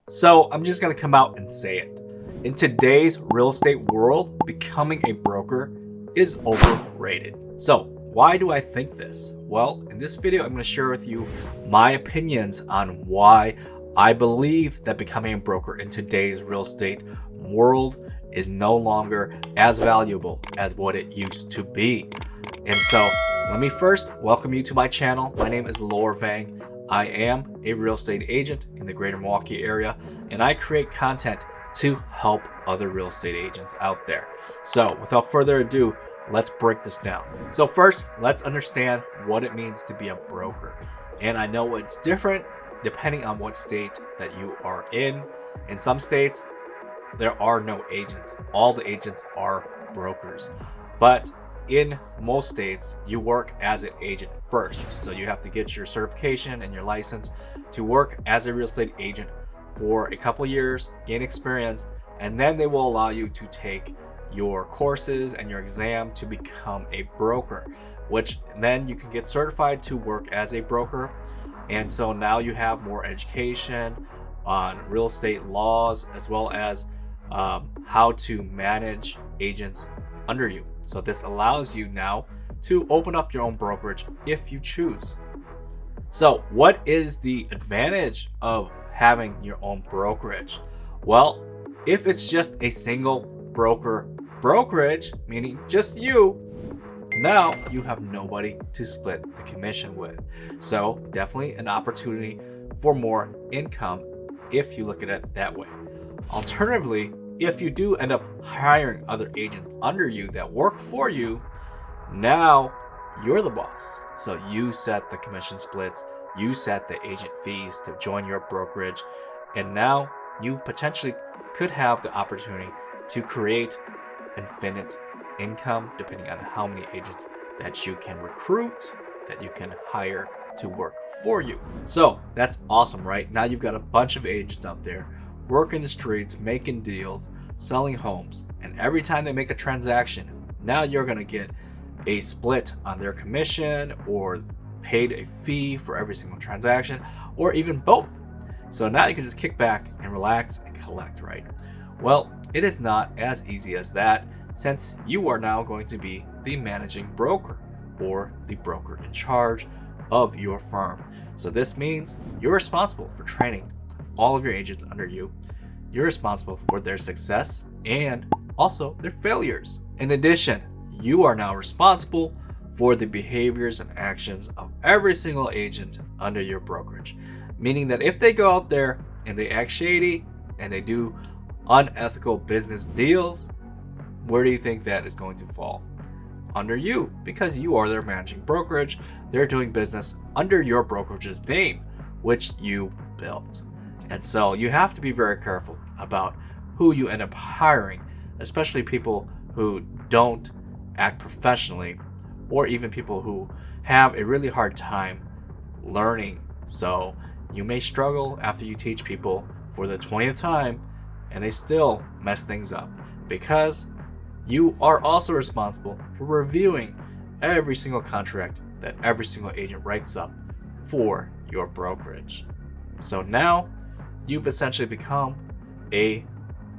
So I'm just going to come out and say it. In today's real estate world, becoming a broker is overrated. So why do I think this? Well, in this video, I'm going to share with you my opinions on why I believe that becoming a broker in today's real estate world is no longer as valuable as what it used to be. And so let me first welcome you to my channel. My name is Laura Vang. I am a real estate agent in the greater Milwaukee area, and I create content to help other real estate agents out there. So without further ado, let's break this down. So first, let's understand what it means to be a broker. And I know it's different depending on what state that you are in. In some states, there are no agents. All the agents are brokers. But in most states, you work as an agent first. So you have to get your certification and your license to work as a real estate agent for a couple years, gain experience, and then they will allow you to take your courses and your exam to become a broker, which then you can get certified to work as a broker. And so now you have more education on real estate laws as well as how to manage agents under you. So this allows you now to open up your own brokerage if you choose. So what is the advantage of having your own brokerage? Well, if it's just a single brokerage, meaning just you, now you have nobody to split the commission with. So definitely an opportunity for more income if you look at it that way. Alternatively, if you do end up hiring other agents under you that work for you, now you're the boss. So you set the commission splits, you set the agent fees to join your brokerage, and now you potentially could have the opportunity to create infinite income depending on how many agents that you can recruit, that you can hire to work for you. So that's awesome, right? Now you've got a bunch of agents out there working the streets, making deals, selling homes, and every time they make a transaction, now you're going to get a split on their commission or paid a fee for every single transaction, or even both. So now you can just kick back and relax and collect, right? Well, it is not as easy as that, since you are now going to be the managing broker or the broker in charge of your firm. So this means you're responsible for training all of your agents under you. You're responsible for their success and also their failures. In addition, you are now responsible for the behaviors and actions of every single agent under your brokerage. Meaning that if they go out there and they act shady and they do unethical business deals, where do you think that is going to fall? Under you, because you are their managing brokerage. They're doing business under your brokerage's name, which you built. And so you have to be very careful about who you end up hiring, especially people who don't act professionally, or even people who have a really hard time learning. So you may struggle after you teach people for the 20th time and they still mess things up, because you are also responsible for reviewing every single contract that every single agent writes up for your brokerage. So now you've essentially become a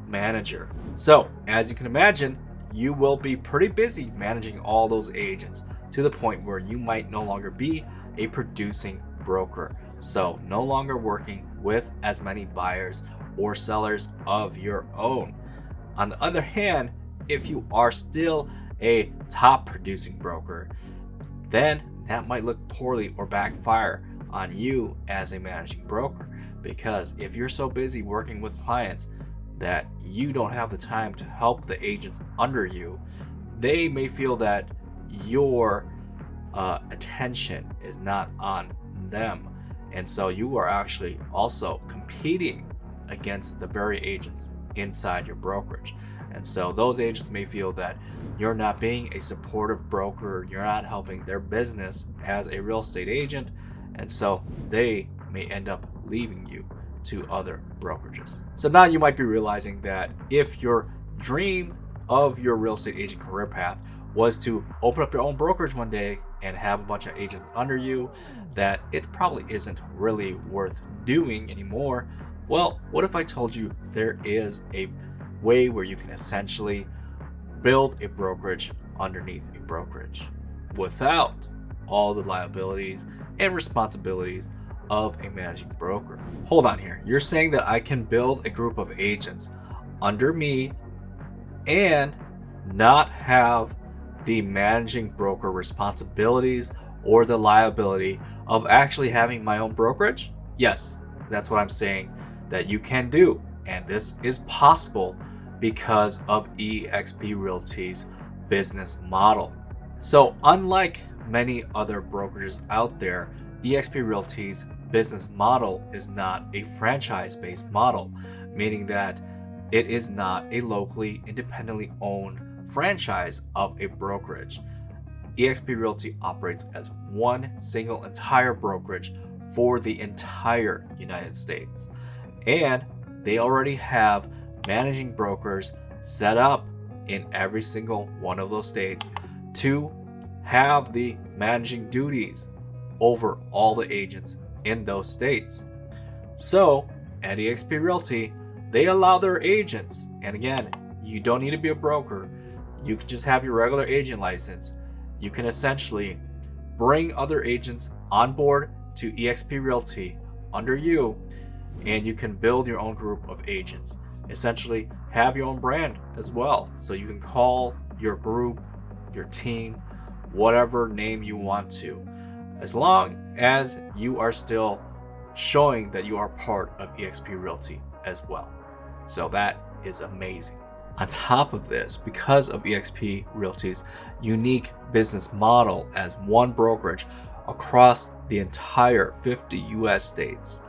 manager. So as you can imagine, you will be pretty busy managing all those agents to the point where you might no longer be a producing broker. So no longer working with as many buyers or sellers of your own. On the other hand, if you are still a top producing broker, then that might look poorly or backfire on you as a managing broker. Because if you're so busy working with clients that you don't have the time to help the agents under you, they may feel that your attention is not on them. And so you are actually also competing against the very agents inside your brokerage. And so those agents may feel that you're not being a supportive broker, you're not helping their business as a real estate agent, and so they may end up leaving you to other brokerages. So now you might be realizing that if your dream of your real estate agent career path was to open up your own brokerage one day and have a bunch of agents under you, that it probably isn't really worth doing anymore, Well, what if I told you there is a way where you can essentially build a brokerage underneath a brokerage without all the liabilities and responsibilities of a managing broker? Hold on here. You're saying that I can build a group of agents under me and not have the managing broker responsibilities or the liability of actually having my own brokerage? Yes, that's what I'm saying that you can do. And this is possible because of eXp Realty's business model. So unlike many other brokerages out there, eXp Realty's business model is not a franchise-based model, meaning that it is not a locally independently owned franchise of a brokerage. eXp Realty operates as one single entire brokerage for the entire United States. And they already have managing brokers set up in every single one of those states to have the managing duties over all the agents in those states. So at eXp Realty, they allow their agents, and again, you don't need to be a broker, you can just have your regular agent license. You can essentially bring other agents on board to eXp Realty under you, and you can build your own group of agents. Essentially have your own brand as well. So you can call your group, your team, whatever name you want to, as long as you are still showing that you are part of eXp Realty as well. So that is amazing. On top of this, because of eXp Realty's unique business model as one brokerage across the entire 50 US states,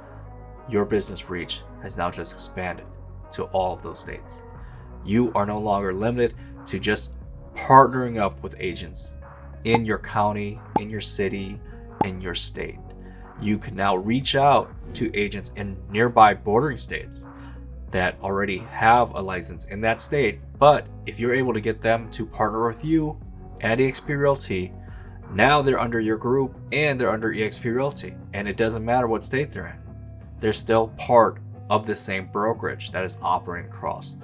your business reach has now just expanded to all of those states. You are no longer limited to just partnering up with agents in your county, in your city, in your state. You can now reach out to agents in nearby bordering states that already have a license in that state. But if you're able to get them to partner with you at eXp Realty, now they're under your group and they're under eXp Realty. And it doesn't matter what state they're in. They're still part of the same brokerage that is operating across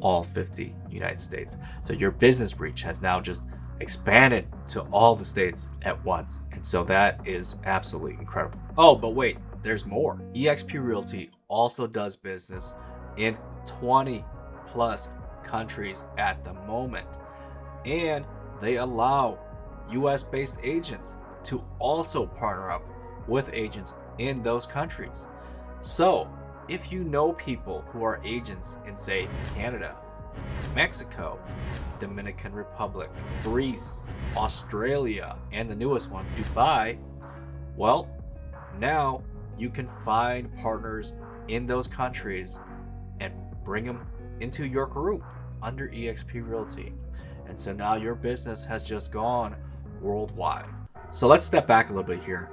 all 50 United States. So your business reach has now just expanded to all the states at once. And so that is absolutely incredible. Oh, but wait, there's more. eXp Realty also does business in 20 plus countries at the moment. And they allow US based agents to also partner up with agents in those countries. So if you know people who are agents in, say, Canada, Mexico, Dominican Republic, Greece, Australia, and the newest one, Dubai, well, now you can find partners in those countries and bring them into your group under eXp Realty. And so now your business has just gone worldwide. So let's step back a little bit here.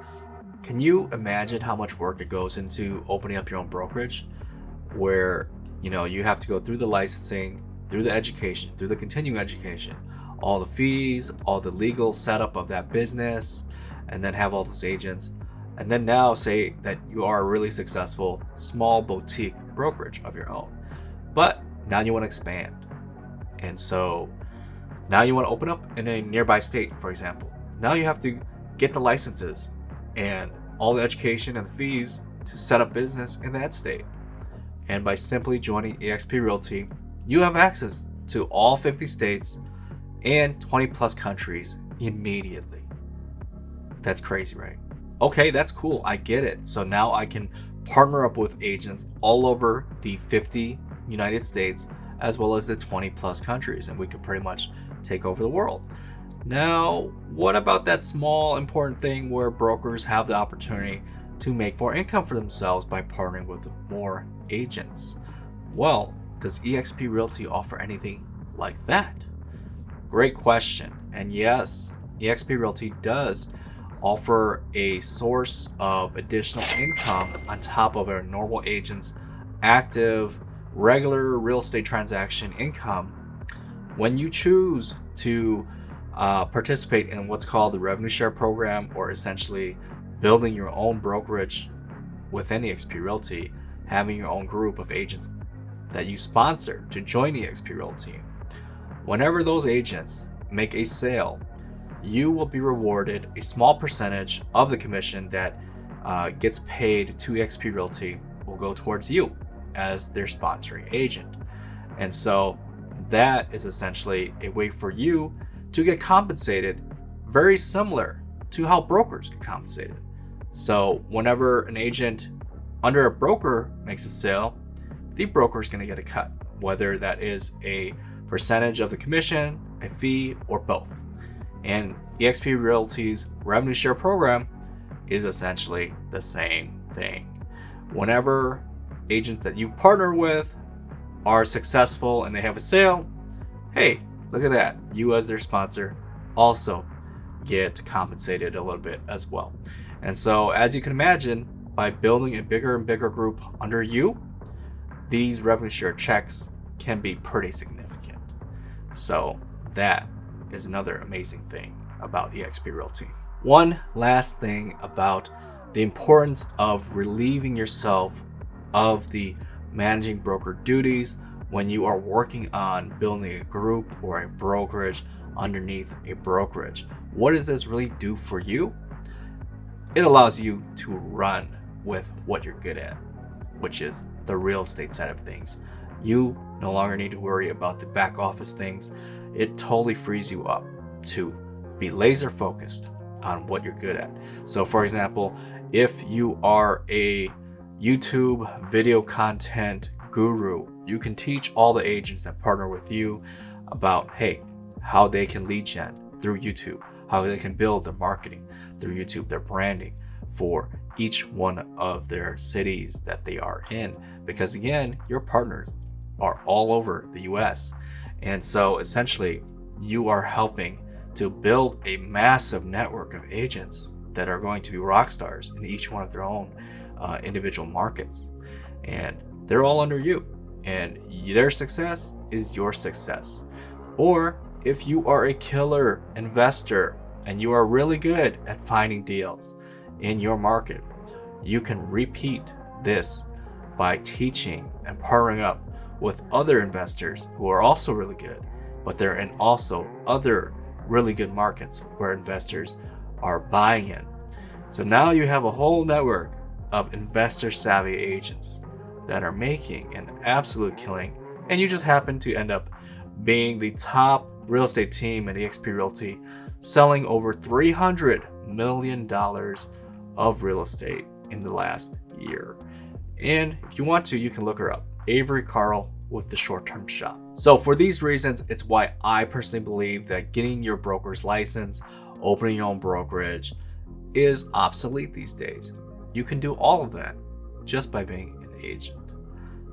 Can you imagine how much work it goes into opening up your own brokerage, where you have to go through the licensing, through the education, through the continuing education, all the fees, all the legal setup of that business, and then have all those agents, and then now say that you are a really successful small boutique brokerage of your own. But now you want to expand, and so now you want to open up in a nearby state, for example. Now you have to get the licenses and all the education and the fees to set up business in that state. And by simply joining eXp Realty, you have access to all 50 states and 20 plus countries immediately. That's crazy, right? Okay, that's cool. I get it. So now I can partner up with agents all over the 50 United States as well as the 20 plus countries, and we could pretty much take over the world. Now, what about that small important thing where brokers have the opportunity to make more income for themselves by partnering with more agents? Well, does eXp Realty offer anything like that? Great question. And yes, eXp Realty does offer a source of additional income on top of our normal agents' active, regular real estate transaction income when you choose to participate in what's called the revenue share program, or essentially building your own brokerage within eXp Realty. having your own group of agents that you sponsor to join the eXp Realty. Whenever those agents make a sale, you will be rewarded a small percentage of the commission that gets paid to eXp Realty will go towards you as their sponsoring agent. And so that is essentially a way for you to get compensated, very similar to how brokers get compensated. So whenever an agent under a broker makes a sale, the broker is going to get a cut, whether that is a percentage of the commission, a fee, or both. And eXp Realty's revenue share program is essentially the same thing. Whenever agents that you've partnered with are successful and they have a sale, hey, look at that. You as their sponsor also get compensated a little bit as well. And so as you can imagine, by building a bigger and bigger group under you, these revenue share checks can be pretty significant. So that is another amazing thing about eXp Realty. One last thing about the importance of relieving yourself of the managing broker duties when you are working on building a group or a brokerage underneath a brokerage. What does this really do for you? It allows you to run with what you're good at, which is the real estate side of things. You no longer need to worry about the back office things. It totally frees you up to be laser focused on what you're good at. So for example, if you are a YouTube video content guru, you can teach all the agents that partner with you about, hey, how they can lead gen through YouTube, how they can build their marketing through YouTube, their branding for each one of their cities that they are in. Because again, your partners are all over the US. And so essentially you are helping to build a massive network of agents that are going to be rock stars in each one of their own individual markets. And they're all under you, and their success is your success. Or if you are a killer investor and you are really good at finding deals in your market, you can repeat this by teaching and partnering up with other investors who are also really good, but they're in also other really good markets where investors are buying in. So now you have a whole network of investor savvy agents that are making an absolute killing, and you just happen to end up being the top real estate team at eXp Realty, selling over $300 million of real estate in the last year. And if you want to, you can look her up, Avery Carl with the Short-Term Shop. So for these reasons, it's why I personally believe that getting your broker's license, opening your own brokerage is obsolete these days. You can do all of that just by being an agent.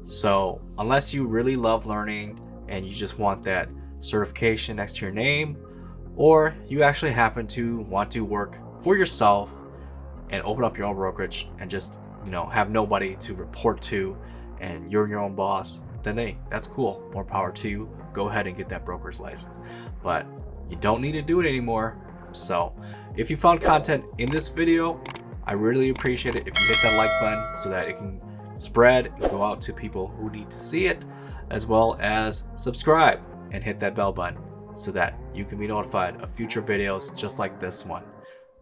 So unless you really love learning and you just want that certification next to your name, or you actually happen to want to work for yourself and open up your own brokerage and just, have nobody to report to and you're your own boss, then hey, that's cool. More power to you. Go ahead and get that broker's license. But you don't need to do it anymore. So if you found content in this video, I really appreciate it if you hit that like button so that it can spread and go out to people who need to see it, as well as subscribe and hit that bell button so that you can be notified of future videos just like this one.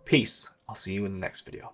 Peace. I'll see you in the next video.